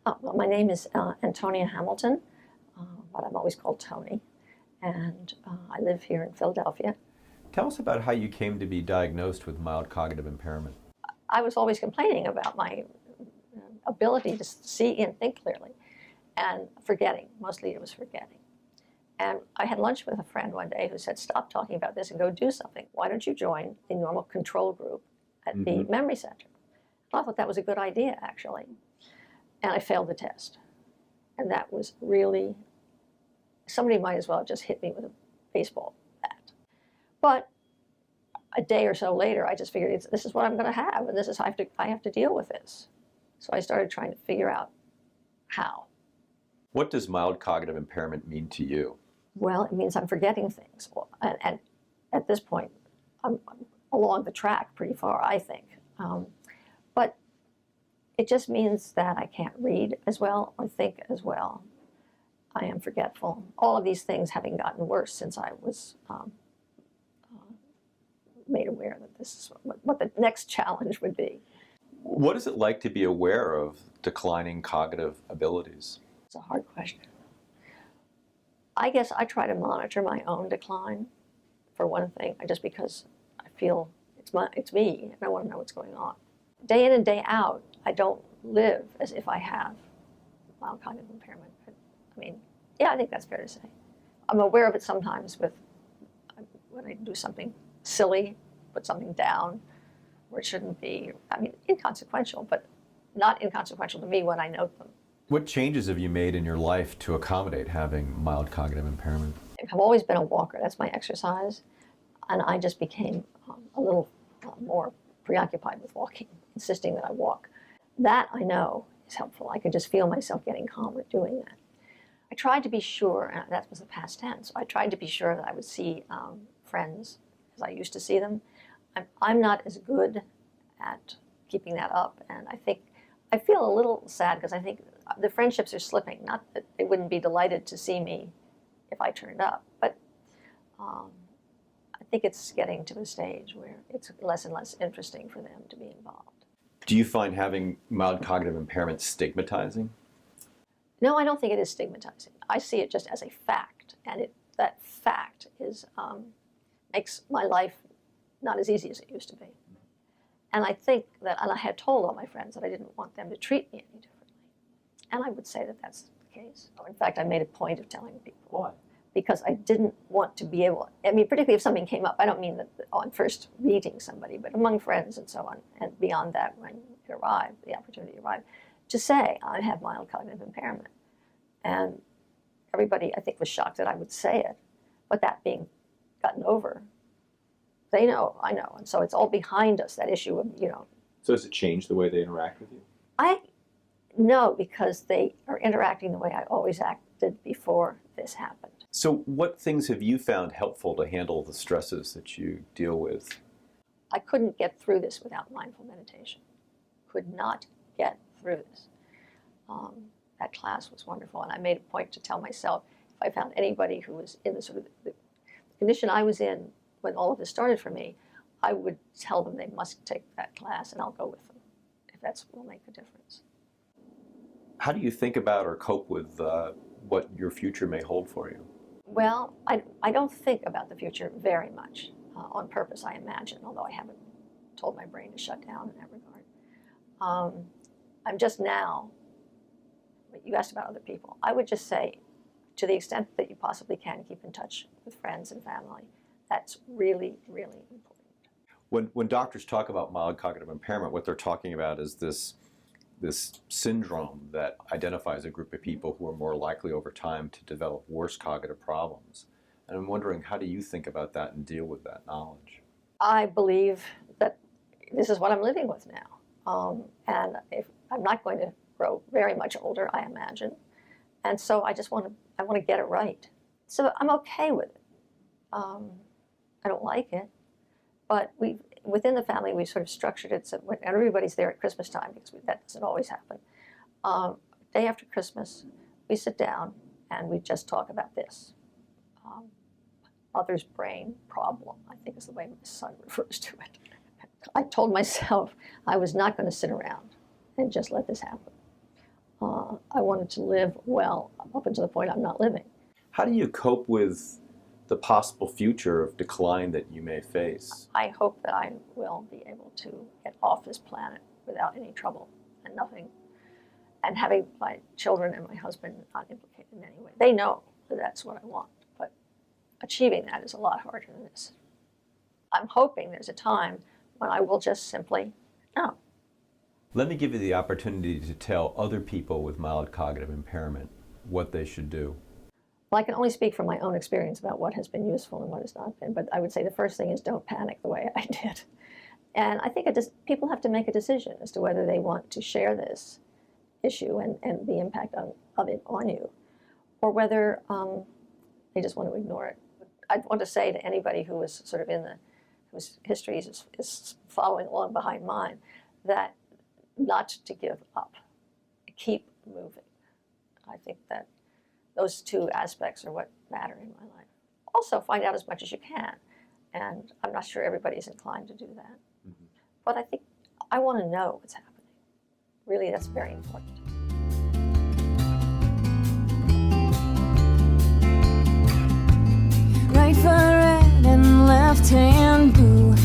Well, my name is Antonia Hamilton, but I'm always called Tony, and I live here in Philadelphia. Tell us about how you came to be diagnosed with mild cognitive impairment. I was always complaining about my ability to see and think clearly, and forgetting. Mostly it was forgetting. And I had lunch with a friend one day who said, "Stop talking about this and go do something. Why don't you join the normal control group at the memory center?" I thought that was a good idea, actually. And I failed the test. And that was really, somebody might as well have just hit me with a baseball bat. But a day or so later, I just figured this is what I'm going to have, and this is how I have to deal with this. So I started trying to figure out how. What does mild cognitive impairment mean to you? Well, it means I'm forgetting things. And at this point, I'm along the track pretty far, I think. But it just means that I can't read as well or think as well. I am forgetful. All of these things having gotten worse since I was made aware that this is what the next challenge would be. What is it like to be aware of declining cognitive abilities? It's a hard question. I guess I try to monitor my own decline, for one thing, just because I feel it's me, and I want to know what's going on. Day in and day out, I don't live as if I have mild cognitive impairment. I mean, yeah, I think that's fair to say. I'm aware of it sometimes when I do something silly, put something down where it shouldn't be. I mean, inconsequential, but not inconsequential to me when I note them. What changes have you made in your life to accommodate having mild cognitive impairment? I've always been a walker. That's my exercise. And I just became a little more preoccupied with walking, insisting that I walk. That I know is helpful. I could just feel myself getting calmer doing that. I tried to be sure, and that was the past tense, I tried to be sure that I would see friends as I used to see them. I'm not as good at keeping that up, and I feel a little sad because I think the friendships are slipping. Not that they wouldn't be delighted to see me if I turned up, but I think it's getting to the stage where it's less and less interesting for them to be involved. Do you find having mild cognitive impairment stigmatizing? No, I don't think it is stigmatizing. I see it just as a fact, and that fact makes my life not as easy as it used to be. And I think that, and I had told all my friends that I didn't want them to treat me any differently. And I would say that that's the case. In fact, I made a point of telling people. Why? Because I didn't want to be able, I mean, particularly if something came up, I don't mean that on first meeting somebody, but among friends and so on, and beyond that when it arrived, the opportunity arrived, to say, I have mild cognitive impairment. And everybody, I think, was shocked that I would say it. But that being gotten over, they know, I know. And so it's all behind us, that issue of, So has it changed the way they interact with you? I know, because they are interacting the way I always acted before this happened. So what things have you found helpful to handle the stresses that you deal with? I couldn't get through this without mindful meditation. Could not get through this. That class was wonderful, and I made a point to tell myself if I found anybody who was in the sort of the condition I was in when all of this started for me, I would tell them they must take that class, and I'll go with them if that will make a difference. How do you think about or cope with what your future may hold for you? Well, I don't think about the future very much, on purpose, I imagine, although I haven't told my brain to shut down in that regard. I'm just now, you asked about other people, I would just say, to the extent that you possibly can, keep in touch with friends and family. That's really, really important. When doctors talk about mild cognitive impairment, what they're talking about is this syndrome that identifies a group of people who are more likely over time to develop worse cognitive problems. And I'm wondering, how do you think about that and deal with that knowledge? I believe that this is what I'm living with now. And if I'm not going to grow very much older, I imagine. And so I just want to get it right. So I'm okay with it. I don't like it, but within the family, we sort of structured it so when everybody's there at Christmas time, because that doesn't always happen. Day after Christmas, we sit down and we just talk about this. Mother's brain problem, I think is the way my son refers to it. I told myself I was not going to sit around and just let this happen. I wanted to live well up until the point I'm not living. How do you cope with the possible future of decline that you may face? I hope that I will be able to get off this planet without any trouble and nothing, and having my children and my husband not implicated in any way. They know that that's what I want, but achieving that is a lot harder than this. I'm hoping there's a time when I will just simply know. Let me give you the opportunity to tell other people with mild cognitive impairment what they should do. Well, I can only speak from my own experience about what has been useful and what has not been, but I would say the first thing is don't panic the way I did. And I think people have to make a decision as to whether they want to share this issue and the impact of it on you, or whether they just want to ignore it. I'd want to say to anybody who was sort of whose history is following along behind mine, that not to give up, keep moving. I think that those two aspects are what matter in my life. Also, find out as much as you can, and I'm not sure everybody's inclined to do that. Mm-hmm. But I think I want to know what's happening. Really, that's very important. Right foot red and left hand blue.